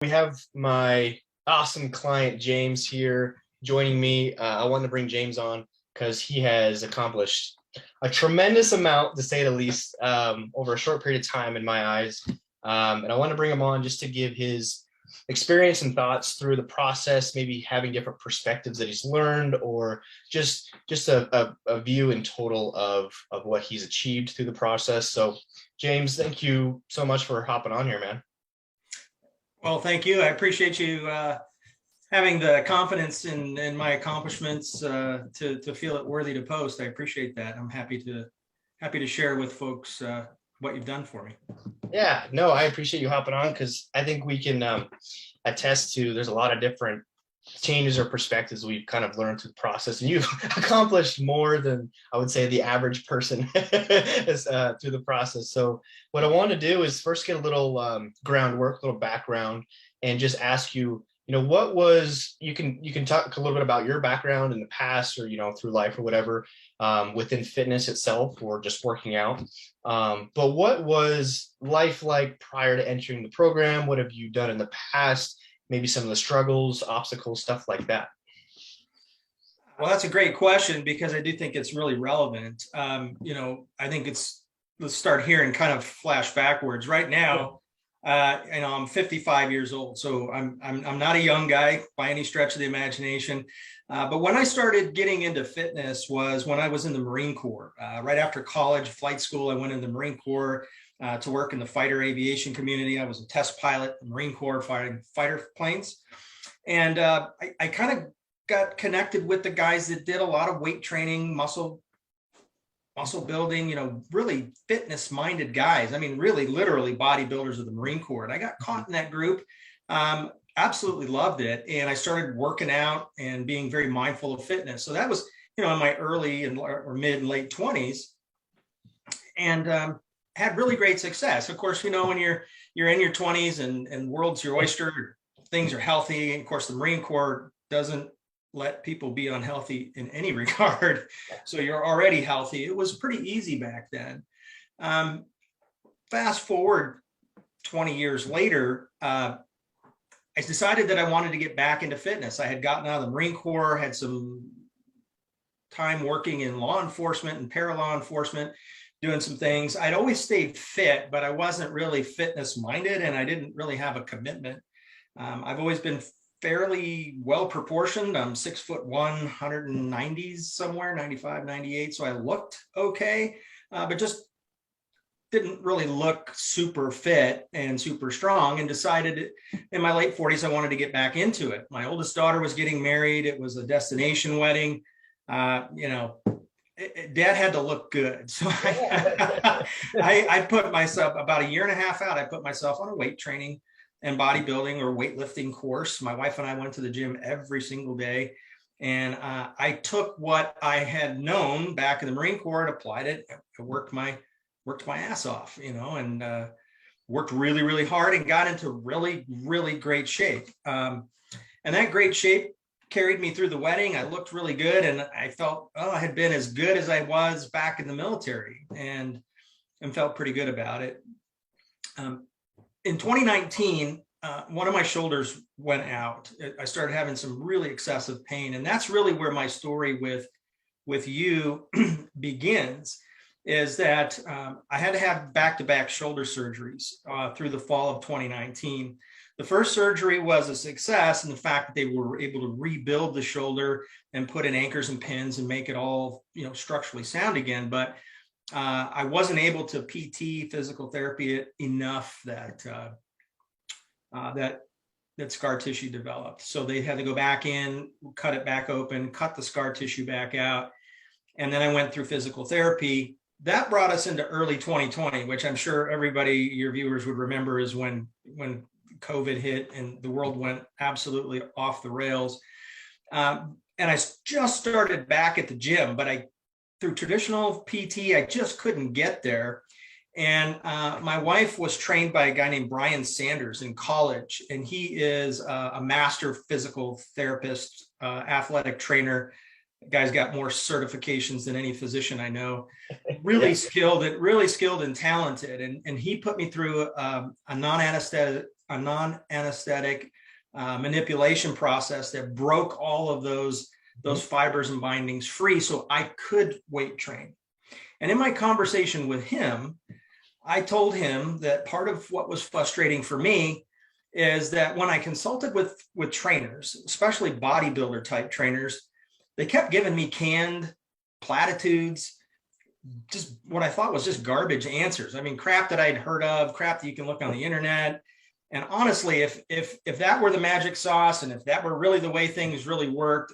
We have my awesome client James here joining me. I wanted to bring James on because he has accomplished a tremendous amount, to say the least, over a short period of time in my eyes. And I want to bring him on just to give his experience and thoughts through the process, maybe having different perspectives that he's learned, or just a view in total of what he's achieved through the process. So, James, thank you so much for hopping on here, man. Well, thank you. I appreciate you having the confidence in my accomplishments to feel it worthy to post. I appreciate that. I'm happy to share with folks what you've done for me. Yeah, no, I appreciate you hopping on because I think we can attest to there's a lot of different changes or perspectives we've kind of learned through the process, and you've accomplished more than I would say the average person is, through the process. So what I want to do is first get a little groundwork, a little background, and just ask you, what was you can talk a little bit about your background in the past, or through life or whatever, within fitness itself or just working out. But what was life like prior to entering the program? What have you done in the past? Maybe some of the struggles, obstacles, stuff like that. Well, that's a great question because I do think it's really relevant. I think let's start here and kind of flash backwards. Right now, I'm 55 years old, so I'm not a young guy by any stretch of the imagination. But when I started getting into fitness was when I was in the Marine Corps. Right after college, flight school, I went in the Marine Corps to work in the fighter aviation community. I was a test pilot in the Marine Corps fighting fighter planes. And I kind of got connected with the guys that did a lot of weight training, muscle building, really fitness minded guys. I mean, really literally bodybuilders of the Marine Corps. And I got caught in that group. Absolutely loved it. And I started working out and being very mindful of fitness. So that was, in my early or mid and late 20s, and had really great success. Of course, when you're in your 20s and world's your oyster, things are healthy. And of course, the Marine Corps doesn't let people be unhealthy in any regard. So you're already healthy. It was pretty easy back then. Fast forward 20 years later, I decided that I wanted to get back into fitness. I had gotten out of the Marine Corps, had some time working in law enforcement and para-law enforcement, doing some things. I'd always stayed fit, but I wasn't really fitness minded, and I didn't really have a commitment. I've always been fairly well proportioned. I'm 6'1", 190s somewhere, 95, 98. So I looked okay, but just didn't really look super fit and super strong, and decided in my late 40s, I wanted to get back into it. My oldest daughter was getting married. It was a destination wedding. Dad had to look good. So I put myself about a year and a half out. I put myself on a weight training and bodybuilding or weightlifting course. My wife and I went to the gym every single day. And I took what I had known back in the Marine Corps and applied it. I worked my ass off, and worked really, really hard and got into really, really great shape. And that great shape carried me through the wedding. I looked really good, and I felt, I had been as good as I was back in the military, and felt pretty good about it. In 2019, one of my shoulders went out. I started having some really excessive pain, and that's really where my story with you begins. Is that I had to have back-to-back shoulder surgeries through the fall of 2019. The first surgery was a success in the fact that they were able to rebuild the shoulder and put in anchors and pins and make it all, structurally sound again. But I wasn't able to PT, physical therapy it enough that scar tissue developed. So they had to go back in, cut it back open, cut the scar tissue back out. And then I went through physical therapy. That brought us into early 2020, which I'm sure everybody, your viewers, would remember is when COVID hit and the world went absolutely off the rails. And I just started back at the gym, but through traditional PT, I just couldn't get there. And my wife was trained by a guy named Brian Sanders in college, and he is a master physical therapist, athletic trainer, Guy's got more certifications than any physician I know. Yeah. Really skilled and talented. And he put me through a non-anesthetic manipulation process that broke all of those fibers and bindings free so I could weight train. And in my conversation with him, I told him that part of what was frustrating for me is that when I consulted with trainers, especially bodybuilder type trainers, they kept giving me canned platitudes, just what I thought was just garbage answers. I mean, crap that I'd heard of, crap that you can look on the internet. And honestly, if that were the magic sauce, and if that were really the way things really worked,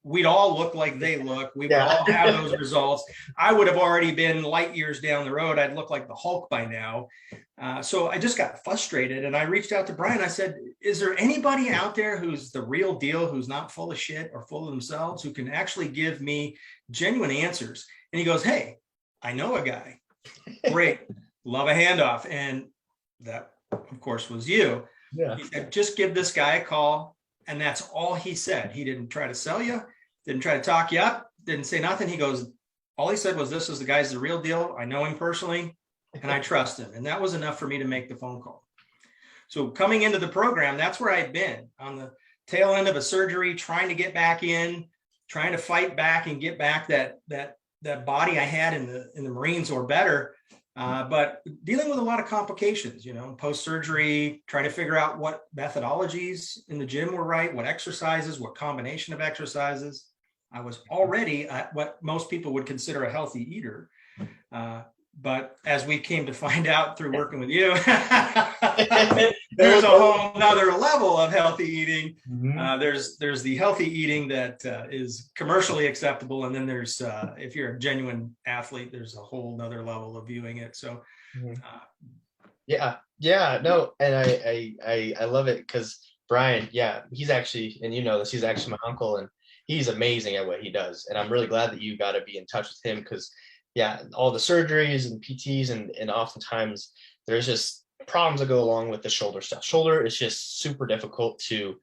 we'd all look like they look. We would all have those results. I would have already been light years down the road. I'd look like the Hulk by now. So I just got frustrated, and I reached out to Brian. I said, is there anybody out there who's the real deal, who's not full of shit or full of themselves, who can actually give me genuine answers? And he goes, hey, I know a guy. Great. Love a handoff. And that, of course, was you. Yeah. He said, just give this guy a call. And that's all he said. He didn't try to sell you, didn't try to talk you up, didn't say nothing. He goes, all he said was, this is the guy's the real deal. I know him personally and I trust him. And that was enough for me to make the phone call. So coming into the program, that's where I'd been, on the tail end of a surgery, trying to get back in, trying to fight back and get back that body I had in the Marines or better. But dealing with a lot of complications, post-surgery, trying to figure out what methodologies in the gym were right, what exercises, what combination of exercises. I was already what most people would consider a healthy eater. But as we came to find out through working with you, there's a whole nother level of healthy eating. Mm-hmm. There's the healthy eating that is commercially acceptable. And then there's, if you're a genuine athlete, there's a whole nother level of viewing it. So, no. And I love it because Brian, he's actually, and he's actually my uncle, and he's amazing at what he does. And I'm really glad that you got to be in touch with him because all the surgeries and PTs and oftentimes there's just problems that go along with the shoulder stuff. Shoulder is just super difficult to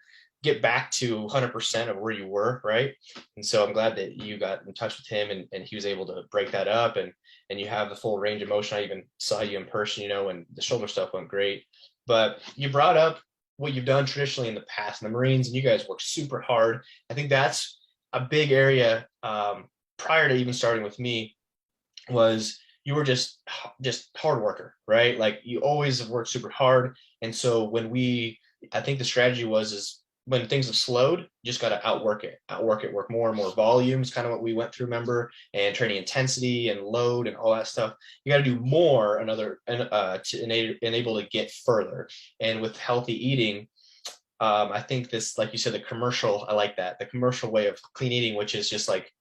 get back to 100% of where you were, right? And so I'm glad that you got in touch with him and he was able to break that up and you have the full range of motion. I even saw you in person, and the shoulder stuff went great. But you brought up what you've done traditionally in the past in the Marines, and you guys work super hard. I think that's a big area prior to even starting with me. Was you were just hard worker, right? Like you always have worked super hard. And so I think the strategy is when things have slowed, you just got to outwork it, work more and more volumes, kind of what we went through, remember, and training intensity and load and all that stuff. You got to do more to enable to get further. And with healthy eating, I think this, like you said, the commercial way of clean eating, which is just like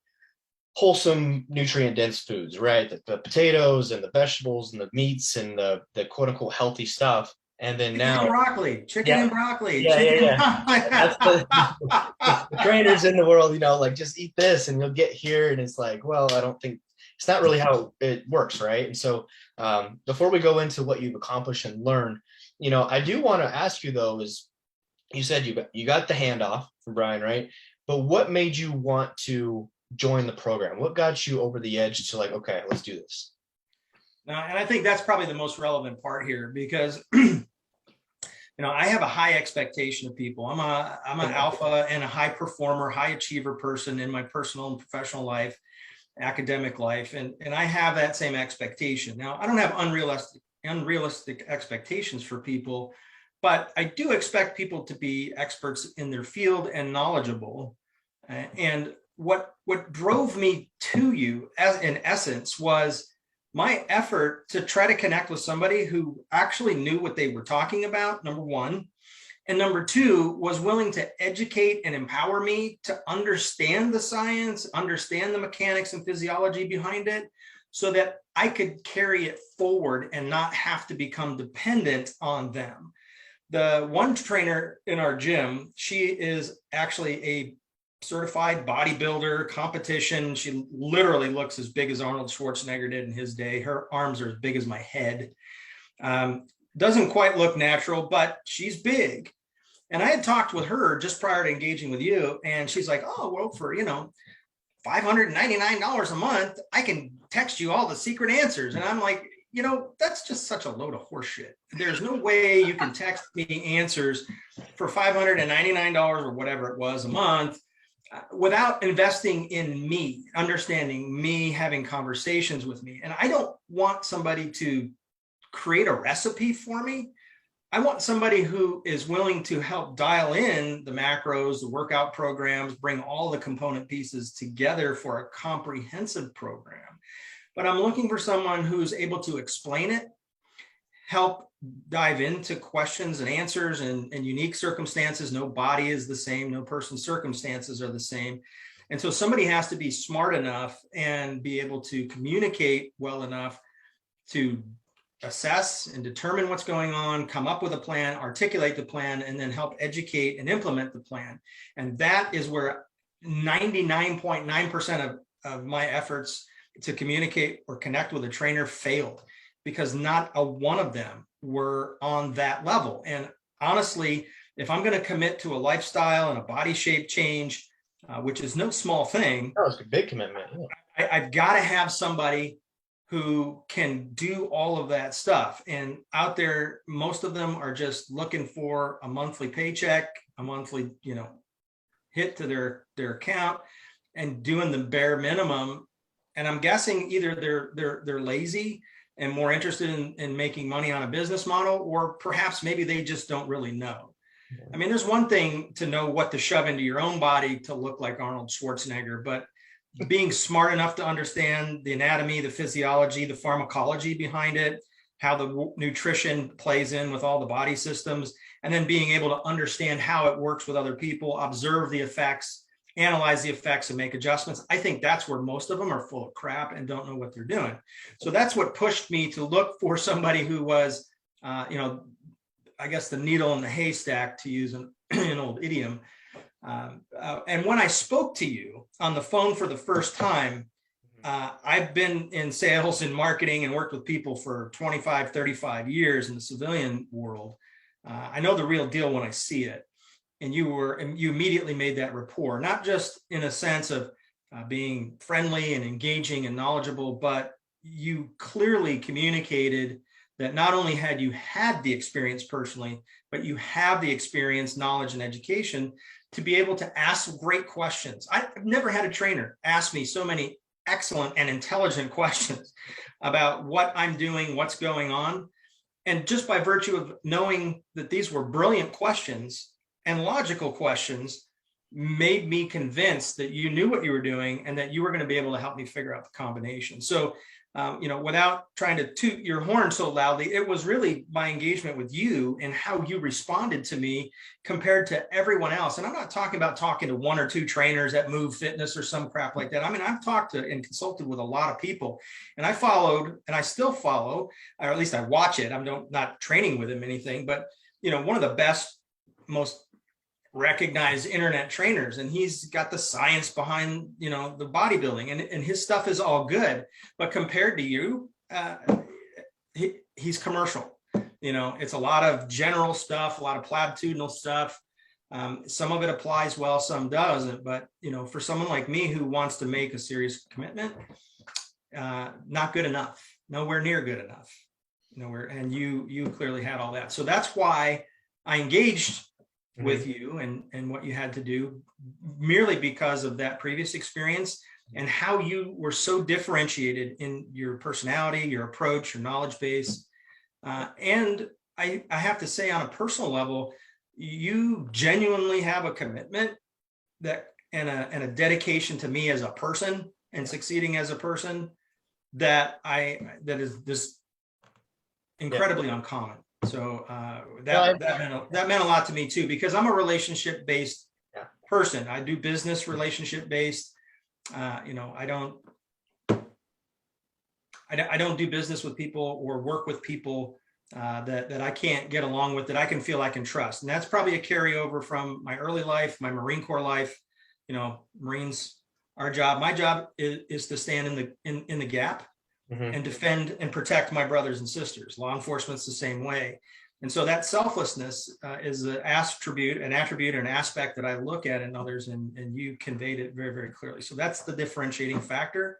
wholesome, nutrient-dense foods, right? The potatoes and the vegetables and the meats and the quote unquote healthy stuff. And then now chicken and broccoli. That's the trainers in the world, like just eat this and you'll get here. And it's like, well, I don't think it's not really how it works, right? And so before we go into what you've accomplished and learned, I do want to ask you though, is you said you got the handoff from Brian, right? But what made you want to join the program? What got you over the edge to like, okay, let's do this? Now, and I think that's probably the most relevant part here because I have a high expectation of people. I'm an alpha and a high performer, high achiever person in my personal and professional life, academic life, and I have that same expectation. Now, I don't have unrealistic expectations for people, but I do expect people to be experts in their field and knowledgeable. And what drove me to you, as in essence, was my effort to try to connect with somebody who actually knew what they were talking about, number one. And number two, was willing to educate and empower me to understand the science, understand the mechanics and physiology behind it, so that I could carry it forward and not have to become dependent on them. The one trainer in our gym, she is actually a certified bodybuilder, competition. She literally looks as big as Arnold Schwarzenegger did in his day. Her arms are as big as my head. Doesn't quite look natural, but she's big. And I had talked with her just prior to engaging with you, and she's like, oh, well, $599 a month, I can text you all the secret answers. And I'm like, that's just such a load of horse shit. There's no way you can text me answers for $599 or whatever it was a month without investing in me, understanding me, having conversations with me. And I don't want somebody to create a recipe for me. I want somebody who is willing to help dial in the macros, the workout programs, bring all the component pieces together for a comprehensive program. But I'm looking for someone who's able to explain it, help dive into questions and answers and unique circumstances. No body is the same. No person's circumstances are the same. And so somebody has to be smart enough and be able to communicate well enough to assess and determine what's going on, come up with a plan, articulate the plan, and then help educate and implement the plan. And that is where 99.9% of my efforts to communicate or connect with a trainer failed, because not a one of them were on that level. And honestly, if I'm going to commit to a lifestyle and a body shape change, which is no small thing, it's a big commitment. I've got to have somebody who can do all of that stuff. And out there, most of them are just looking for a monthly paycheck, a monthly, hit to their account, and doing the bare minimum. And I'm guessing either they're lazy and more interested in making money on a business model, or perhaps maybe they just don't really know. I mean, there's one thing to know what to shove into your own body to look like Arnold Schwarzenegger, but being smart enough to understand the anatomy, the physiology, the pharmacology behind it, how the nutrition plays in with all the body systems, and then being able to understand how it works with other people, observe the effects, analyze the effects, and make adjustments. I think that's where most of them are full of crap and don't know what they're doing. So that's what pushed me to look for somebody who was, I guess the needle in the haystack, to use an old idiom. And when I spoke to you on the phone for the first time, I've been in sales and marketing and worked with people for 25, 35 years in the civilian world. I know the real deal when I see it. And you immediately made that rapport, not just in a sense of being friendly and engaging and knowledgeable, but you clearly communicated that not only had you had the experience personally, but you have the experience, knowledge, and education to be able to ask great questions. I've never had a trainer ask me so many excellent and intelligent questions about what I'm doing, what's going on. And just by virtue of knowing that these were brilliant questions and logical questions, made me convinced that you knew what you were doing and that you were going to be able to help me figure out the combination. So, without trying to toot your horn so loudly, it was really my engagement with you and how you responded to me compared to everyone else. And I'm not talking about talking to one or two trainers at Move Fitness or some crap like that. I mean, I've talked to and consulted with a lot of people, and I followed, and I still follow, or at least I watch it. I'm not training with him anything, but one of the best, most recognized internet trainers, and he's got the science behind the bodybuilding, and his stuff is all good, but compared to you, he's commercial. It's a lot of general stuff, a lot of platitudinal stuff. Some of it applies well, some doesn't, but for someone like me who wants to make a serious commitment, not good enough, nowhere near good enough, and you clearly had all that. So that's why I engaged with you and what you had to do, merely because of that previous experience and how you were so differentiated in your personality, your approach, your knowledge base. And I have to say, on a personal level, you genuinely have a commitment that and a dedication to me as a person and succeeding as a person that is this incredibly uncommon. So that meant a lot to me too, because I'm a relationship-based person. I do business relationship-based. I don't do business with people or work with people that I can't get along with, that I can feel I can trust. And that's probably a carryover from my early life, my Marine Corps life. Marines, my job is to stand in the gap and defend and protect my brothers and sisters. Law enforcement's the same way. And so that selflessness is an attribute, or an aspect that I look at in others, and you conveyed it very, very clearly. So that's the differentiating factor.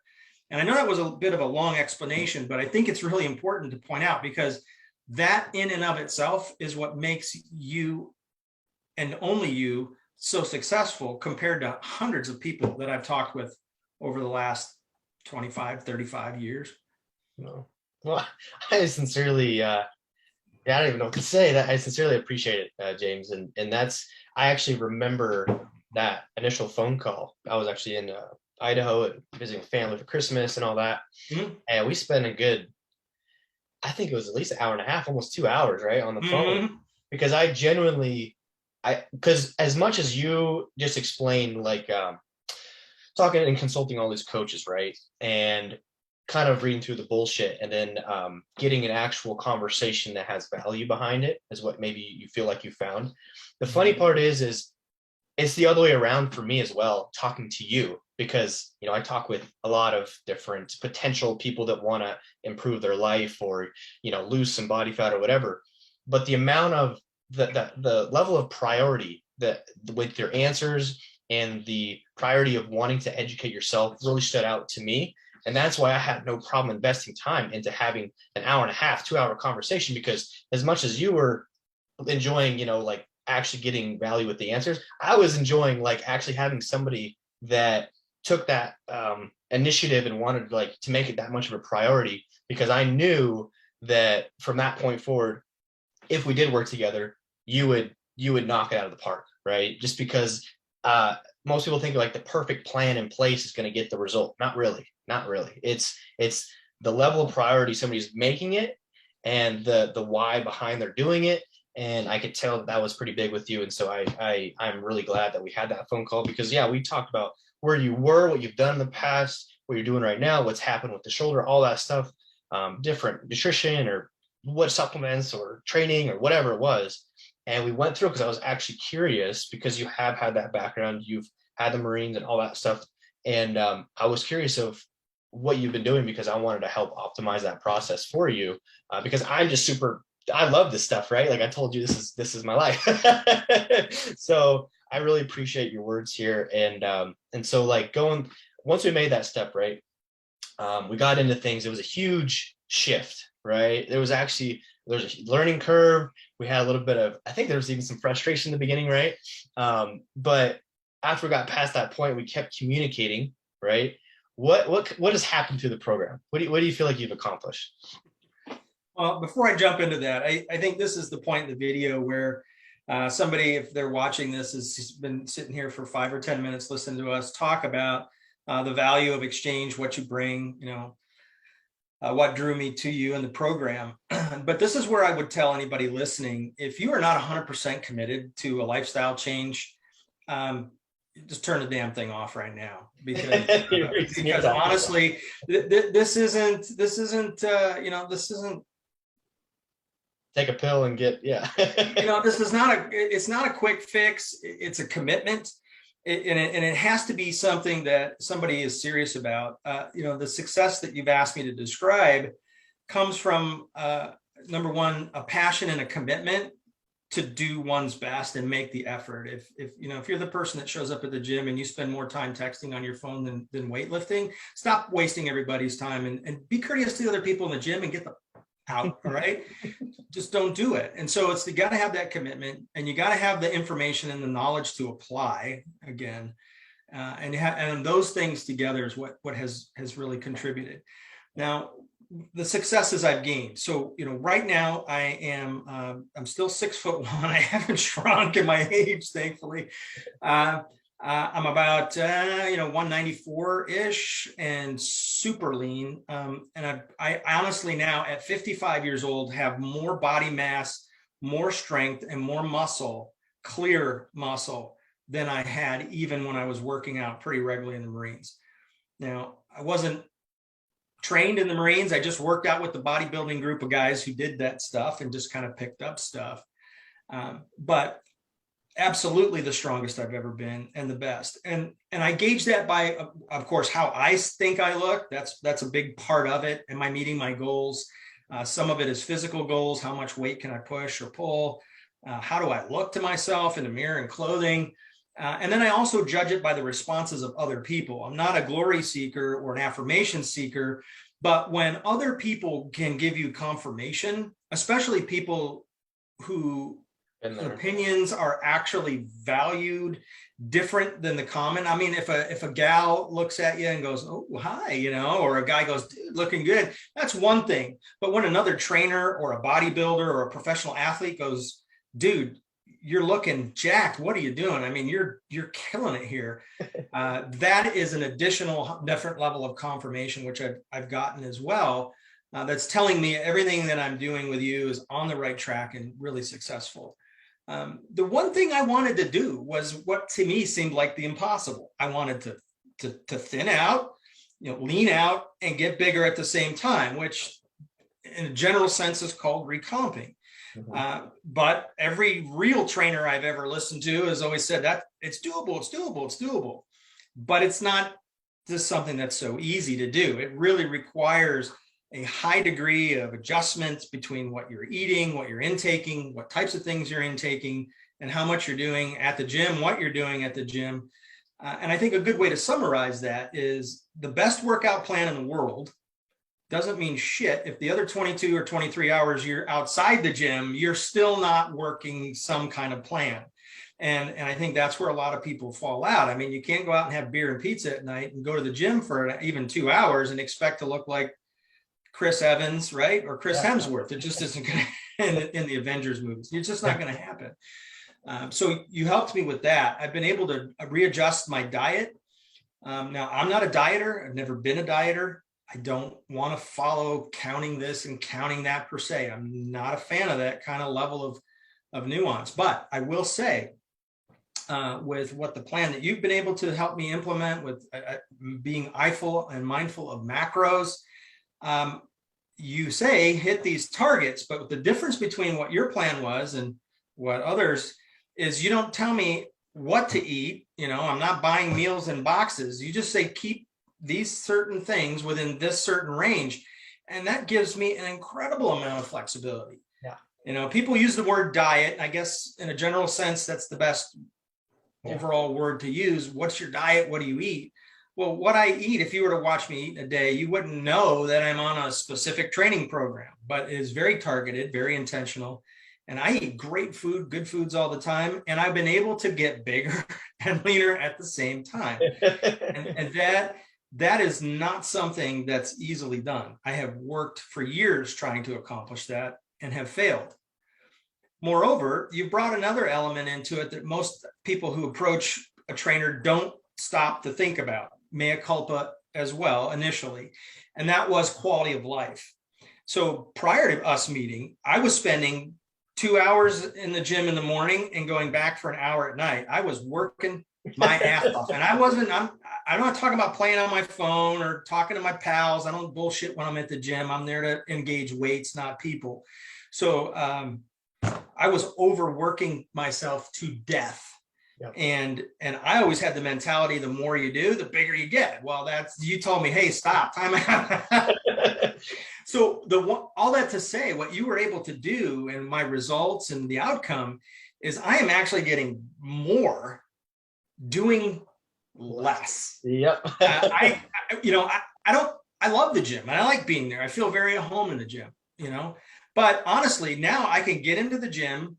And I know that was a bit of a long explanation, but I think it's really important to point out, because that in and of itself is what makes you, and only you, so successful compared to hundreds of people that I've talked with over the last 25, 35 years. No. Well, I sincerely, yeah, I don't even know what to say. That I sincerely appreciate it, James. And that's, I actually remember that initial phone call. I was actually in Idaho visiting family for Christmas and all that. Mm-hmm. And we spent a good, I think it was at least an hour and a half, almost 2 hours, right, on the phone. Because I genuinely, because as much as you just explained, like talking and consulting all these coaches, right, and kind of reading through the bullshit, and then getting an actual conversation that has value behind it is what maybe you feel like you found. The funny part is it's the other way around for me as well, talking to you, because I talk with a lot of different potential people that want to improve their life, or lose some body fat or whatever. But the amount of the level of priority that with your answers and the priority of wanting to educate yourself really stood out to me. And that's why I had no problem investing time into having an hour and a half, 2 hour conversation, because as much as you were enjoying, like actually getting value with the answers, I was enjoying like actually having somebody that took that initiative and wanted like to make it that much of a priority, because I knew that from that point forward, if we did work together, you would knock it out of the park, right? Just because most people think like the perfect plan in place is going to get the result. Not really. It's the level of priority somebody's making it, and the why behind they're doing it. And I could tell that was pretty big with you. And so I'm really glad that we had that phone call, because yeah, we talked about where you were, what you've done in the past, what you're doing right now, what's happened with the shoulder, all that stuff, different nutrition or what supplements or training or whatever it was. And we went through, because I was actually curious, because you have had that background, you've had the Marines and all that stuff. And I was curious of what you've been doing, because I wanted to help optimize that process for you, because I'm just I love this stuff, right? Like I told you, this is my life. So I really appreciate your words here. And so like once we made that step, right, we got into things. It was a huge shift, right? There's a learning curve. We had a little bit of, I think there was even some frustration in the beginning, right? But after we got past that point, we kept communicating, right? What has happened through the program? What do you feel like you've accomplished? Well, before I jump into that, I think this is the point in the video where somebody, if they're watching this, has been sitting here for 5 or 10 minutes listening to us talk about the value of exchange, what you bring, what drew me to you in the program. But this is where I would tell anybody listening, if you are not 100% committed to a lifestyle change, just turn the damn thing off right now, because honestly, this isn't take a pill and get, yeah. This is it's not a quick fix. It's a commitment. And it has to be something that somebody is serious about. The success that you've asked me to describe comes from, number one, a passion and a commitment to do one's best and make the effort. If you're the person that shows up at the gym and you spend more time texting on your phone than weightlifting, stop wasting everybody's time and be courteous to the other people in the gym and get them out. All right. Just don't do it. And so you got to have that commitment, and you got to have the information and the knowledge to apply again. And those things together is what has really contributed. Now, the successes I've gained. So, right now I'm still 6'1". I haven't shrunk in my age, thankfully. I'm about 194-ish and super lean. And I honestly now at 55 years old have more body mass, more strength, and more muscle, clear muscle, than I had even when I was working out pretty regularly in the Marines. Now, I wasn't trained in the Marines. I just worked out with the bodybuilding group of guys who did that stuff and just kind of picked up stuff. But absolutely the strongest I've ever been and the best. And I gauge that by, of course, how I think I look. That's a big part of it. Am I meeting my goals? Some of it is physical goals. How much weight can I push or pull? How do I look to myself in the mirror and clothing? And then I also judge it by the responses of other people. I'm not a glory seeker or an affirmation seeker, but when other people can give you confirmation, especially people who opinions are actually valued different than the common. I mean, if a gal looks at you and goes, "Oh, hi," or a guy goes, "Dude, looking good," that's one thing. But when another trainer or a bodybuilder or a professional athlete goes, "Dude, you're looking jacked. What are you doing? I mean, you're killing it here." That is an additional different level of confirmation, which I've gotten as well. That's telling me everything that I'm doing with you is on the right track and really successful. The one thing I wanted to do was what to me seemed like the impossible. I wanted to thin out, lean out and get bigger at the same time, which in a general sense is called recomping. But every real trainer I've ever listened to has always said that it's doable, it's doable, it's doable. But it's not just something that's so easy to do. It really requires a high degree of adjustments between what you're eating, what you're intaking, what types of things you're intaking, and how much you're doing at the gym, what you're doing at the gym. And I think a good way to summarize that is the best workout plan in the world doesn't mean shit if the other 22 or 23 hours you're outside the gym, you're still not working some kind of plan. And I think that's where a lot of people fall out. I mean, you can't go out and have beer and pizza at night and go to the gym for even 2 hours and expect to look like Chris Evans, right? Or Chris Hemsworth. It just isn't going to, in the Avengers movies. It's just not going to happen. So you helped me with that. I've been able to readjust my diet. Now, I'm not a dieter. I've never been a dieter. I don't want to follow counting this and counting that per se. I'm not a fan of that kind of level of nuance. But I will say, with what the plan that you've been able to help me implement with being eyeful and mindful of macros, you say hit these targets, but the difference between what your plan was and what others is you don't tell me what to eat. I'm not buying meals in boxes. You just say, keep these certain things within this certain range. And that gives me an incredible amount of flexibility. Yeah. People use the word diet. I guess in a general sense, that's the best overall word to use. What's your diet? What do you eat? Well, what I eat, if you were to watch me eat in a day, you wouldn't know that I'm on a specific training program, but it is very targeted, very intentional. And I eat great food, good foods all the time. And I've been able to get bigger and leaner at the same time. and that is not something that's easily done. I have worked for years trying to accomplish that and have failed. Moreover, you brought another element into it that most people who approach a trainer don't stop to think about. Mea culpa as well initially, and that was quality of life. So prior to us meeting, I was spending 2 hours in the gym in the morning and going back for an hour at night. I was working my ass off, and I'm not talking about playing on my phone or talking to my pals. I don't bullshit when I'm at the gym. I'm there to engage weights, not people. So I was overworking myself to death. Yep. And I always had the mentality, the more you do, the bigger you get. Well, you told me, hey, stop, time out. So all that to say, what you were able to do and my results and the outcome is I am actually getting more doing less. Yep. I love the gym and I like being there. I feel very at home in the gym, but honestly, now I can get into the gym,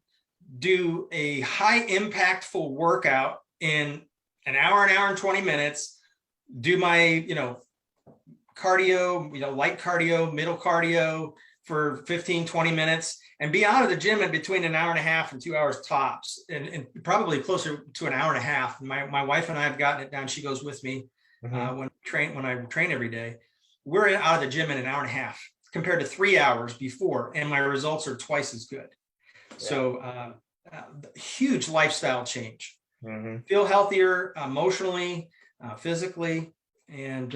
do a high impactful workout in an hour and 20 minutes, do my, cardio, light cardio, middle cardio for 15, 20 minutes and be out of the gym in between an hour and a half and 2 hours tops and probably closer to an hour and a half. My wife and I have gotten it down. She goes with me when I train every day. We're out of the gym in an hour and a half compared to 3 hours before. And my results are twice as good. So huge lifestyle change. Feel healthier emotionally, physically, and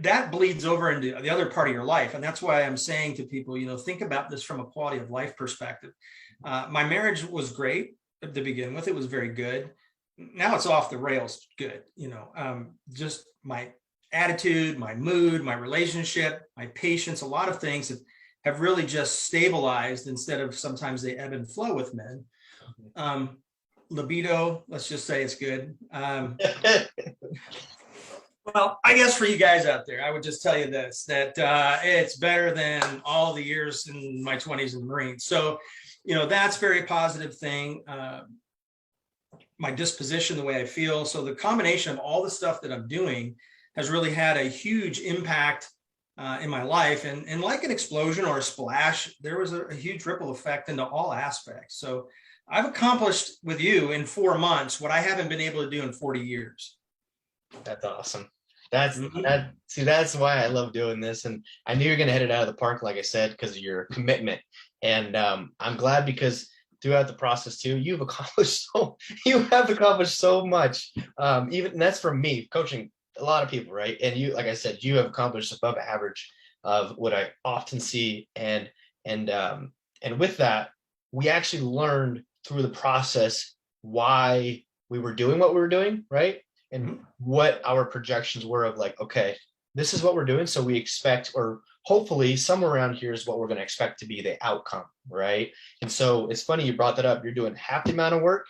that bleeds over into the other part of your life. And that's why I'm saying to people, think about this from a quality of life perspective. My marriage was great to begin with. It was very good. Now it's off the rails good. Just my attitude, my mood, my relationship, my patience, a lot of things have really just stabilized instead of sometimes they ebb and flow with men. Libido, let's just say it's good. Well, I guess for you guys out there, I would just tell you this, that it's better than all the years in my 20s in the Marines. So, that's a very positive thing. My disposition, the way I feel. So the combination of all the stuff that I'm doing has really had a huge impact in my life. And like an explosion or a splash, there was a huge ripple effect into all aspects. So I've accomplished with you in 4 months what I haven't been able to do in 40 years. That's awesome. That's why I love doing this. And I knew you're going to hit it out of the park, like I said, because of your commitment. And I'm glad because throughout the process too, you have accomplished so much. And that's from me coaching a lot of people, right? And you, like I said, you have accomplished above average of what I often see. And with that, we actually learned through the process why we were doing what we were doing, right? And what our projections were of like, okay, this is what we're doing. So we expect, or hopefully somewhere around here is what we're going to expect to be the outcome, right? And so it's funny you brought that up. You're doing half the amount of work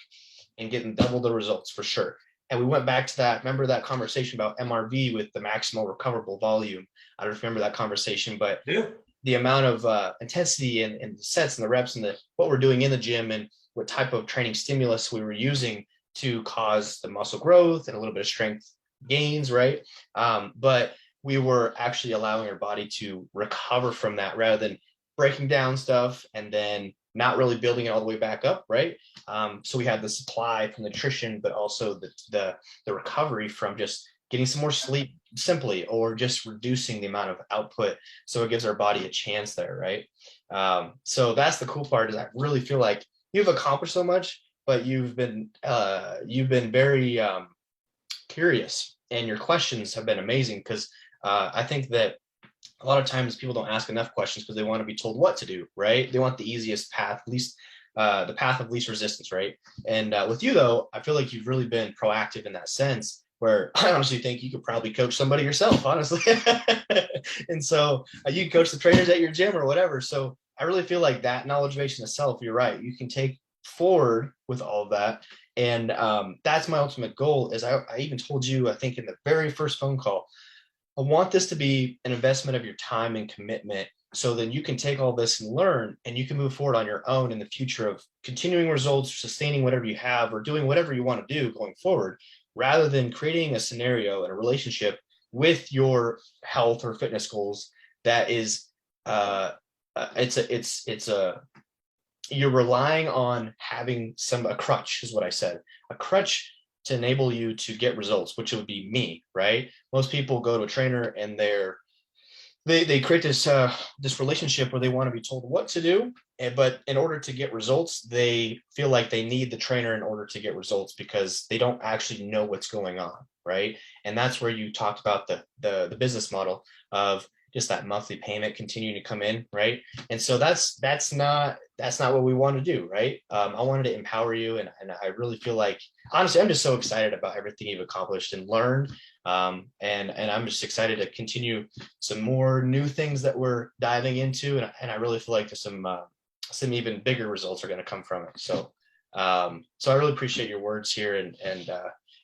and getting double the results for sure. And we went back to that. Remember that conversation about MRV with the maximal recoverable volume? I don't remember that conversation, but the amount of intensity and the sets and the reps and what we're doing in the gym and what type of training stimulus we were using to cause the muscle growth and a little bit of strength gains, right? But we were actually allowing our body to recover from that rather than breaking down stuff and then not really building it all the way back up, right? So we had the supply from nutrition, but also the recovery from just getting some more sleep simply, or just reducing the amount of output. So it gives our body a chance there, right? So that's the cool part, is I really feel like you've accomplished so much, but you've been very curious, and your questions have been amazing, because I think that a lot of times people don't ask enough questions because they want to be told what to do, right? They want the easiest path, the path of least resistance, right? And with you though, I feel like you've really been proactive in that sense, where I honestly think you could probably coach somebody yourself, honestly. And so you can coach the trainers at your gym or whatever. So I really feel like that knowledge base in itself, you're right, you can take forward with all of that. And that's my ultimate goal. Is I even told you, I think in the very first phone call, I want this to be an investment of your time and commitment, so then you can take all this and learn, and you can move forward on your own in the future of continuing results, sustaining whatever you have, or doing whatever you want to do going forward, rather than creating a scenario and a relationship with your health or fitness goals that is you're relying on having a crutch, is what I said, a crutch to enable you to get results, which would be me, right? Most people go to a trainer and they create this relationship where they want to be told what to do, but in order to get results, they feel like they need the trainer in order to get results, because they don't actually know what's going on, right? And that's where you talked about the business model of just that monthly payment continuing to come in, right? And so that's not what we want to do, right? I wanted to empower you, and I really feel like, honestly, I'm just so excited about everything you've accomplished and learned, and I'm just excited to continue some more new things that we're diving into, and I really feel like there's some even bigger results are going to come from it. So I really appreciate your words here and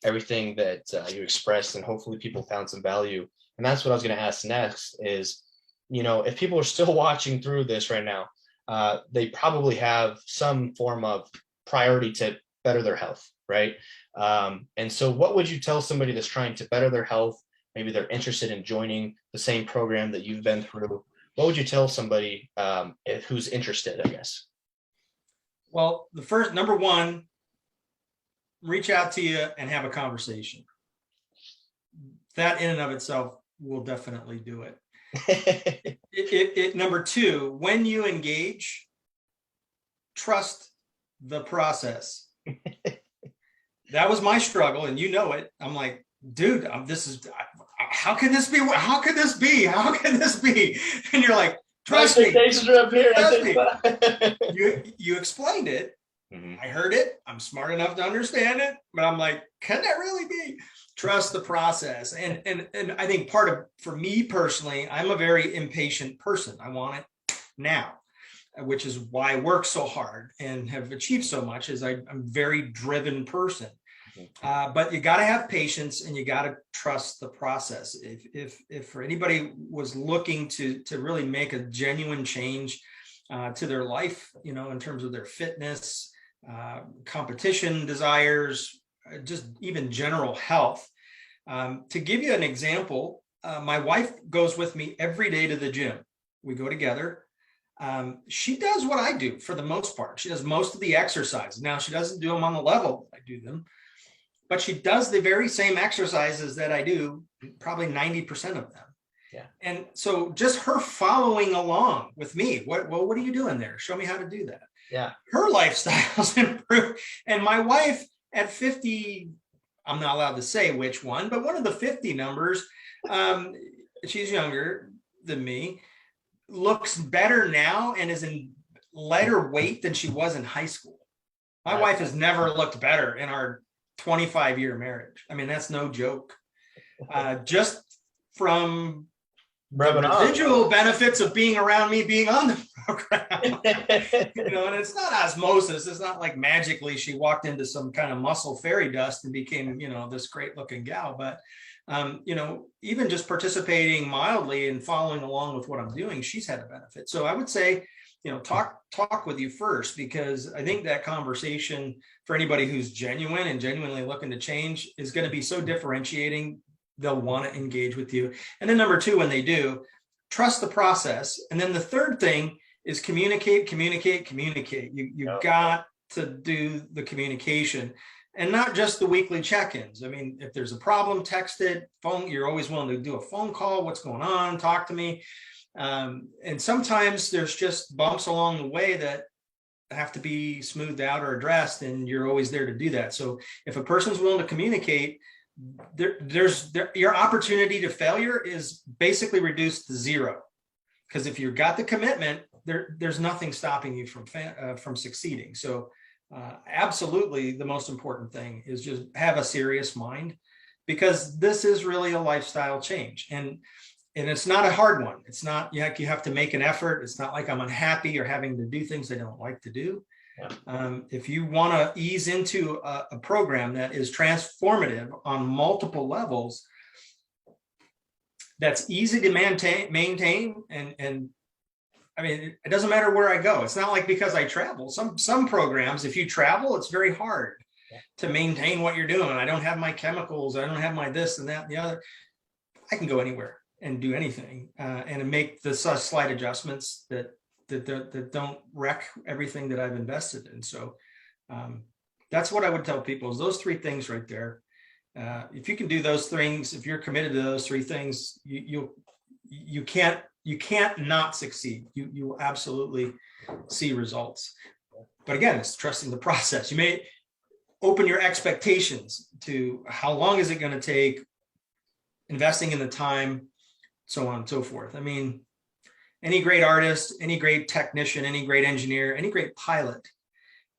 everything that you expressed, and hopefully people found some value. And that's what I was going to ask next is, if people are still watching through this right now, they probably have some form of priority to better their health, right? And so what would you tell somebody that's trying to better their health? Maybe they're interested in joining the same program that you've been through. What would you tell somebody who's interested, I guess? Well, number one, reach out to you and have a conversation. That in and of itself will definitely do it. Number two, when you engage, trust the process. That was my struggle, and you know it. I'm like, dude, how can this be? How can this be? How can this be? And you're like, trust me. Are up here. You explained it, Mhm. I heard it. I'm smart enough to understand it, but I'm like, can that really be? Trust the process. And I think for me personally, I'm a very impatient person. I want it now, which is why I work so hard and have achieved so much. Is I'm a very driven person. But you got to have patience and you got to trust the process. If for anybody was looking to really make a genuine change to their life, in terms of their fitness, competition desires, just even general health. To give you an example, my wife goes with me every day to the gym. We go together. She does what I do for the most part. She does most of the exercises. Now, she doesn't do them on the level I do them, but she does the very same exercises that I do, probably 90% of them. Yeah. And so just her following along with me, what are you doing there? Show me how to do that. Yeah. Her lifestyle's improved. And my wife at 50, I'm not allowed to say which one, but one of the 50 numbers, she's younger than me, looks better now and is in lighter weight than she was in high school. My wife has never looked better in our 25-year marriage. I mean, that's no joke. Just from the residual benefits of being around me being on the program. And it's not osmosis. It's not like magically she walked into some kind of muscle fairy dust and became, this great looking gal. But, even just participating mildly and following along with what I'm doing, she's had a benefit. So I would say, talk with you first, because I think that conversation for anybody who's genuine and genuinely looking to change is going to be so differentiating. They'll want to engage with you. And then number two, when they do, trust the process. And then the third thing is communicate. You've got to do the communication, and not just the weekly check-ins. I mean, if there's a problem, text it, phone, you're always willing to do a phone call. What's going on? Talk to me. And sometimes there's just bumps along the way that have to be smoothed out or addressed, and you're always there to do that. So if a person's willing to communicate, your opportunity to failure is basically reduced to zero. Because if you've got the commitment, there's nothing stopping you from succeeding. So absolutely, the most important thing is just have a serious mind, because this is really a lifestyle change. And it's not a hard one. It's not, you have to make an effort. It's not like I'm unhappy or having to do things I don't like to do. Yeah. If you want to ease into a program that is transformative on multiple levels, that's easy to maintain. And I mean, it doesn't matter where I go. It's not like because I travel. Some programs, if you travel, it's very hard to maintain what you're doing. I don't have my chemicals. I don't have my this and that and the other. I can go anywhere and do anything, and make the slight adjustments that don't wreck everything that I've invested in. So that's what I would tell people, is those three things right there. If you can do those things, if you're committed to those three things, you can't not succeed. You will absolutely see results. But again, it's trusting the process. You may open your expectations to how long is it going to take, investing in the time, so on and so forth. I mean, any great artist, any great technician, any great engineer, any great pilot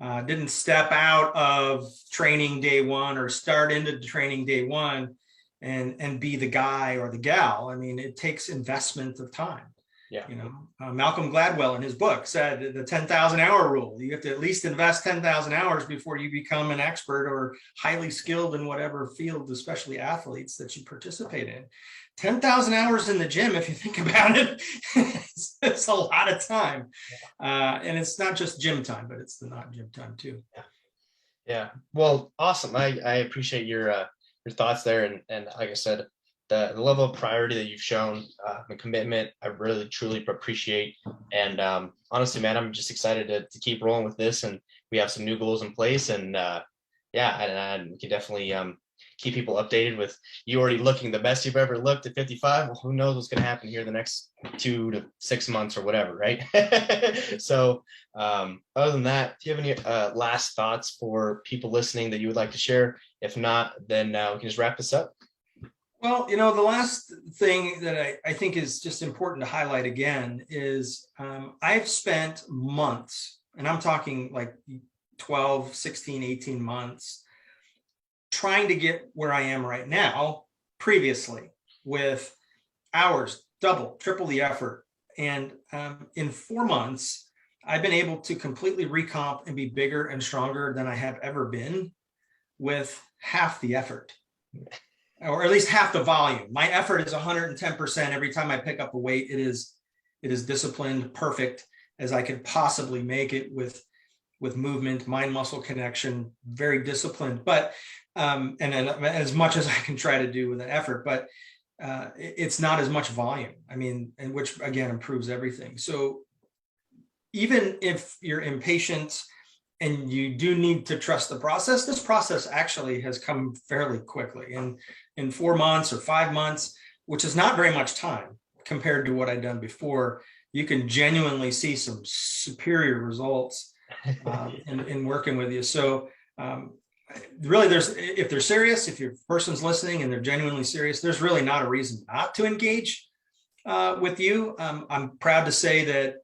didn't step out of training day one or start into training day one and be the guy or the gal. I mean, it takes investment of time. Yeah. Malcolm Gladwell in his book said the 10,000 hour rule. You have to at least invest 10,000 hours before you become an expert or highly skilled in whatever field, especially athletes, that you participate in. 10,000 hours in the gym, if you think about it, it's a lot of time. And it's not just gym time, but it's the not gym time too. Yeah. Well, awesome. I appreciate your thoughts there. And like I said, the level of priority that you've shown, the commitment, I really, truly appreciate. And honestly, man, I'm just excited to keep rolling with this. And we have some new goals in place. And and we can definitely keep people updated with you already looking the best you've ever looked at 55. Well, who knows what's going to happen here the next 2 to 6 months or whatever, right? So other than that, do you have any last thoughts for people listening that you would like to share? If not, then we can just wrap this up. Well, the last thing that I think is just important to highlight again is I've spent months, and I'm talking like 12, 16, 18 months trying to get where I am right now previously with hours, double, triple the effort. And in 4 months, I've been able to completely recomp and be bigger and stronger than I have ever been with half the effort, or at least half the volume. My effort is 110% every time I pick up a weight. It is disciplined, perfect as I could possibly make it with movement, mind muscle connection, very disciplined, but and then as much as I can try to do with an effort, but it's not as much volume. I mean, and which again improves everything. So even if you're impatient and you do need to trust the process, this process actually has come fairly quickly. And in 4 months or 5 months, which is not very much time compared to what I'd done before, you can genuinely see some superior results in working with you. So really, if they're serious, if your person's listening and they're genuinely serious, there's really not a reason not to engage with you. I'm proud to say that,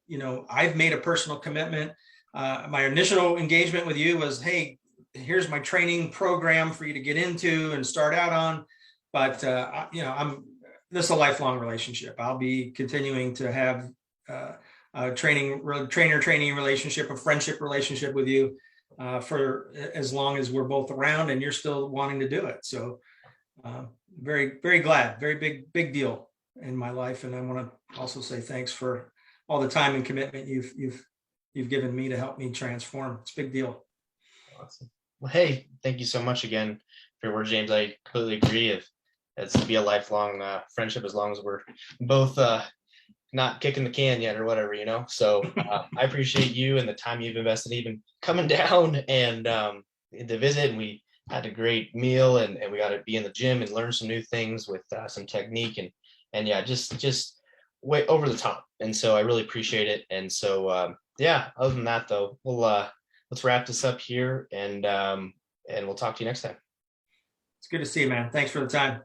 I've made a personal commitment. My initial engagement with you was, hey, here's my training program for you to get into and start out on. But, this is a lifelong relationship. I'll be continuing to have a trainer-trainee relationship, a friendship relationship with you for as long as we're both around and you're still wanting to do it. So very, very glad, very big deal in my life. And I want to also say thanks for all the time and commitment you've given me to help me transform. It's a big deal. Awesome. Well, hey, thank you so much again for your words, James. I completely agree. It's to be a lifelong friendship as long as we're both not kicking the can yet or whatever, So I appreciate you and the time you've invested, even coming down and to visit. And we had a great meal, and we got to be in the gym and learn some new things with some technique and yeah, just way over the top. And so I really appreciate it. And so other than that though, we'll let's wrap this up here and we'll talk to you next time. It's good to see you, man. Thanks for the time.